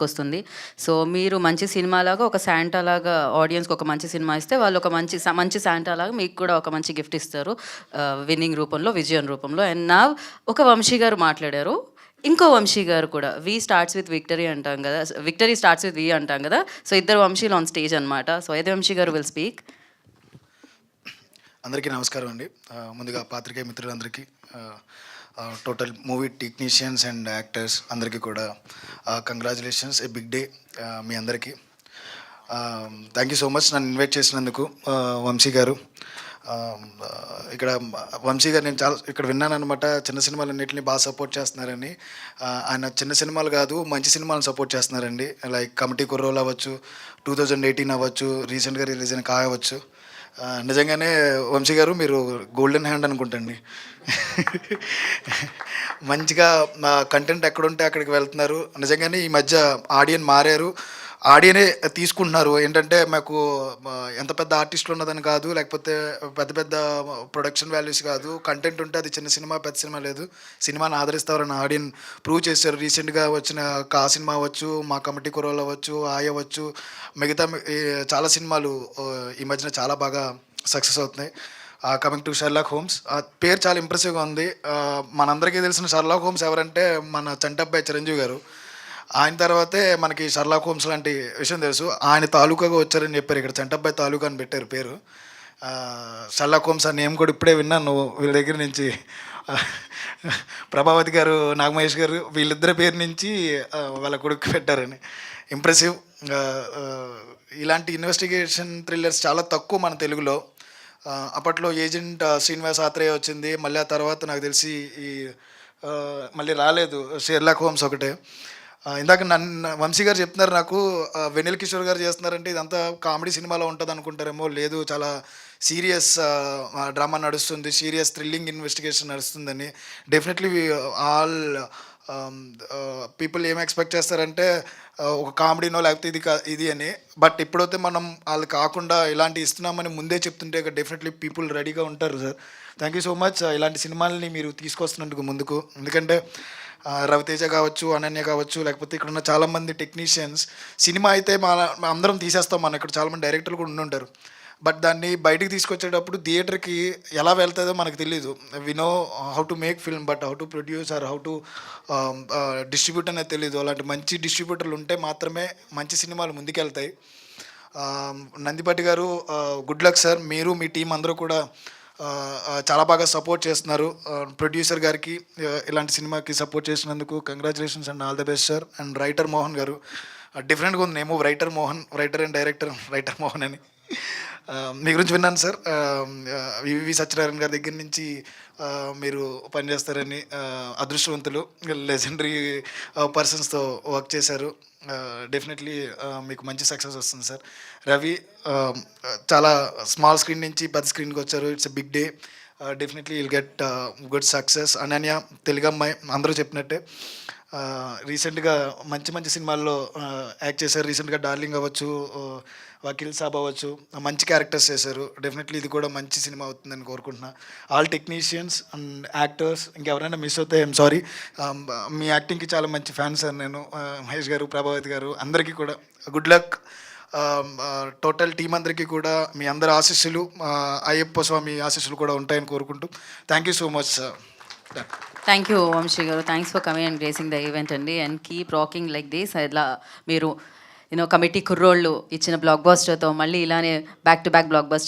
తీసుకొస్తుంది. సో మీరు మంచి సినిమాలాగా ఒక శాంటా లాగా ఆడియన్స్‌కి ఒక మంచి సినిమా ఇస్తే వాళ్ళు ఒక మంచి శాంటా లాగా మీకు కూడా ఒక మంచి గిఫ్ట్ ఇస్తారు. విన్నింగ్ రూపంలో, విజయం రూపంలో. అండ్ నౌ ఒక వంశీ గారు మాట్లాడారు. ఇంకో వంశీ గారు కూడా వి స్టార్ట్స్ విత్ విక్టరీ అంటాం కదా, విక్టరీ స్టార్ట్స్ విత్ వి అంటాం కదా. సో ఇద్దరు వంశీలు ఆన్ స్టేజ్ అనమాట. సో అయితే వంశీ గారు విల్ స్పీక్. అందరికీ నమస్కారం అండి. ముందుగా పాత్రికేయ మిత్రులందరికీ, total movie technicians and actors అందరికీ కూడా కంగ్రాచులేషన్స్, ఏ బిగ్ డే మీ అందరికీ. థ్యాంక్ యూ సో మచ్ నన్ను ఇన్వైట్ చేసినందుకు వంశీ గారు. ఇక్కడ వంశీ గారు నేను చాలా ఇక్కడ విన్నాను అనమాట, చిన్న సినిమాలన్నింటినీ బాగా సపోర్ట్ చేస్తున్నారని. ఆయన చిన్న సినిమాలు కాదు, మంచి సినిమాలను సపోర్ట్ చేస్తున్నారండి. లైక్ కమిటీ కుర్రోలు అవ్వచ్చు, 2018 అవ్వచ్చు, రీసెంట్గా రిలీజ్ అయిన కావచ్చు. నిజంగానే వంశీ గారు మీరు గోల్డెన్ హ్యాండ్ అనుకుంటండి. మంచిగా కంటెంట్ ఎక్కడుంటే అక్కడికి వెళ్తున్నారు. నిజంగానే ఈ మధ్య ఆడియన్ మారారు, ఆడియనే తీసుకుంటున్నారు. ఏంటంటే మాకు ఎంత పెద్ద ఆర్టిస్టులు ఉన్నదని కాదు, లేకపోతే పెద్ద పెద్ద ప్రొడక్షన్ వాల్యూస్ కాదు, కంటెంట్ ఉంటే అది చిన్న సినిమా పెద్ద సినిమా లేదు, సినిమాని ఆదరిస్తారని ఆడియన్ ప్రూవ్ చేశారు. రీసెంట్గా వచ్చిన కా సినిమా అవ్వచ్చు, మా కమిటీ కుర్రోలు అవ్వచ్చు, అవ్వచ్చు, మిగతా చాలా సినిమాలు ఈ మధ్యన చాలా బాగా సక్సెస్ అవుతున్నాయి. కమింగ్ టు షెర్లాక్ హోమ్స్, ఆ పేరు చాలా ఇంప్రెసివ్గా ఉంది. మనందరికీ తెలిసిన షెర్లాక్ హోమ్స్ ఎవరంటే మన చంటబ్బాయి చిరంజీవి గారు. ఆయన తర్వాతే మనకి షెర్లాక్ హోమ్స్ లాంటి విషయం తెలుసు. ఆయన తాలూకాగా వచ్చారని చెప్పారు, ఇక్కడ చంటబ్బాయి తాలూకా అని పెట్టారు పేరు. షెర్లాక్ హోమ్స్ ఆ నేమ్ కూడా ఇప్పుడే విన్నాను వీళ్ళ దగ్గర నుంచి. ప్రభావతి గారు, నాగమహేష్ గారు వీళ్ళిద్దరి పేరు నుంచి వాళ్ళ కొడుకు పెట్టారని. ఇంప్రెసివ్. ఇలాంటి ఇన్వెస్టిగేషన్ థ్రిల్లర్స్ చాలా తక్కువ మన తెలుగులో. అప్పట్లో ఏజెంట్ శ్రీనివాస్ ఆత్రేయ వచ్చింది, మళ్ళీ ఆ తర్వాత నాకు తెలిసి ఈ మళ్ళీ రాలేదు, షెర్లాక్ హోమ్స్ ఒకటే. ఇందాక వంశీ గారు చెప్తున్నారు నాకు, వెనిల్ కిషోర్ గారు చేస్తున్నారంటే ఇదంతా కామెడీ సినిమాలో ఉంటుంది అనుకుంటారేమో. లేదు, చాలా సీరియస్ డ్రామా నడుస్తుంది, సీరియస్ థ్రిల్లింగ్ ఇన్వెస్టిగేషన్ నడుస్తుందని. డెఫినెట్లీ ఆల్ పీపుల్ ఏం ఎక్స్పెక్ట్ చేస్తారంటే ఒక కామెడీనో లేకపోతే ఇది అని. బట్ ఇప్పుడైతే మనం వాళ్ళు కాకుండా ఇలాంటి ఇస్తున్నామని ముందే చెప్తుంటే డెఫినెట్లీ పీపుల్ రెడీగా ఉంటారు sir. Thank you so much ఇలాంటి సినిమాలని మీరు తీసుకొస్తున్నందుకు ముందుకు. ఎందుకంటే రవితేజ కావచ్చు, అనన్య కావచ్చు, లేకపోతే ఇక్కడ ఉన్న చాలామంది టెక్నీషియన్స్, సినిమా అయితే అందరం తీసేస్తాం, మన ఇక్కడ చాలామంది డైరెక్టర్లు కూడా ఉండుంటారు. బట్ దాన్ని బయటికి తీసుకొచ్చేటప్పుడు థియేటర్కి ఎలా వెళ్తుందో మనకు తెలీదు. We know how to make film, but how to produce or how to distribute అనేది తెలీదు. అలాంటి మంచి డిస్ట్రిబ్యూటర్లు ఉంటే మాత్రమే మంచి సినిమాలు ముందుకెళ్తాయి. నందిపాటి గారు, గుడ్ లక్ సార్. మీరు మీ టీం అందరూ కూడా చాలా బాగా సపోర్ట్ చేస్తున్నారు. ప్రొడ్యూసర్ గారికి ఇలాంటి సినిమాకి సపోర్ట్ చేసినందుకు congratulations and all the best sir. And writer Mohan గారు, డిఫరెంట్గా ఉంది నేమో, writer Mohan, writer and director writer Mohan అని. మీ గురించి విన్నాను సార్, వివి సత్యనారాయణ గారి దగ్గర నుంచి మీరు పనిచేస్తారని. అదృష్టవంతులు, లెజెండరీ పర్సన్స్తో వర్క్ చేశారు. డెఫినెట్లీ మీకు మంచి సక్సెస్ వస్తుంది సార్. రవి, చాలా స్మాల్ స్క్రీన్ నుంచి పెద్ద స్క్రీన్కి వచ్చారు, it's a big day. Definitely will get good success. Ananya, Telugu అమ్మాయి, అందరూ చెప్పినట్టే రీసెంట్గా మంచి సినిమాల్లో యాక్ట్ చేశారు. రీసెంట్గా డార్లింగ్ అవ్వచ్చు, వకీల్ సాబ్ అవ్వచ్చు, మంచి క్యారెక్టర్స్ చేశారు. డెఫినెట్లీ ఇది కూడా మంచి సినిమా అవుతుందని కోరుకుంటున్నా. ఆల్ టెక్నీషియన్స్ అండ్ యాక్టర్స్, ఇంకెవరైనా మిస్ అవుతే ఐఎమ్ సారీ. మీ యాక్టింగ్కి చాలా మంచి ఫ్యాన్స్ సార్ నేను. మహేష్ గారు, ప్రభావతి గారు, అందరికీ కూడా గుడ్ లక్. టోటల్ టీం అందరికీ కూడా మీ అందరి ఆశీస్సులు, అయ్యప్ప స్వామి ఆశీస్సులు కూడా ఉంటాయని కోరుకుంటూ thank you so much sir. Thank you Vamsi గారు. Thanks for coming and gracing the event అండి. And keep rocking like this. ఇలా మీరు కమిటీ కుర్రోళ్ళు ఇచ్చిన బ్లాక్ బస్టర్తో మళ్ళీ ఇలానే back to back block buster